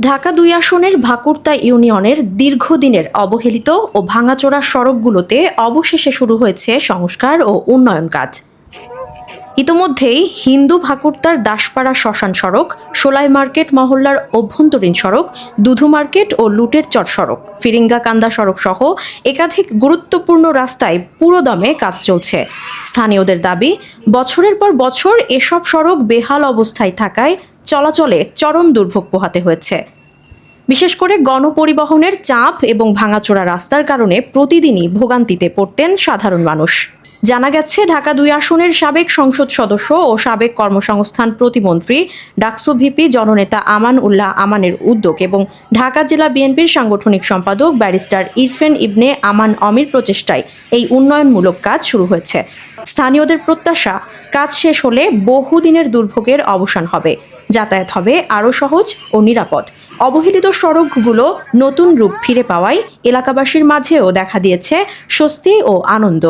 ঢাকা ২ আসনের ভাকুরতা ইউনিয়নের দীর্ঘদিনের অবহেলিত ও ভাঙাচোরা সড়কগুলোতে অবশেষে শুরু হয়েছে সংস্কার ও উন্নয়ন কাজ। ইতোমধ্যেই হিন্দু ভাকুরতার দাসপাড়া শ্মশান সড়ক, সোলাই মার্কেট মহল্লার অভ্যন্তরীণ সড়ক, দুধু মার্কেট ও লুটের চর সড়ক, ফিরিঙ্গাকান্দা সড়ক সহ একাধিক গুরুত্বপূর্ণ রাস্তায় পুরোদমে কাজ চলছে। স্থানীয়দের দাবি, বছরের পর বছর এসব সড়ক বেহাল অবস্থায় থাকায় চলাচলে চরম দুর্ভোগ পোহাতে হয়েছে। বিশেষ করে গণপরিবহনের চাপ এবং ভাঙাচোরা রাস্তার কারণে প্রতিদিনই ভোগান্তিতে পড়তেন সাধারণ মানুষ। জানা গেছে, ঢাকা ২ আসনের সাবেক সংসদ সদস্য ও সাবেক কর্মসংস্থান প্রতিমন্ত্রী ডাকসু ভিপি জননেতা আমান উল্লাহ আমানের উদ্যোগ এবং ঢাকা জেলা বিএনপির সাংগঠনিক সম্পাদক ব্যারিস্টার ইরফান ইবনে আমান অমির প্রচেষ্টায় এই উন্নয়নমূলক কাজ শুরু হয়েছে। স্থানীয়দের প্রত্যাশা, কাজ শেষ হলে বহুদিনের দুর্ভোগের অবসান হবে, যাতায়াত হবে আরও সহজ ও নিরাপদ। অবহেলিত সড়কগুলো নতুন রূপ ফিরে পাওয়ায় এলাকাবাসীর মাঝেও দেখা দিয়েছে স্বস্তি ও আনন্দ।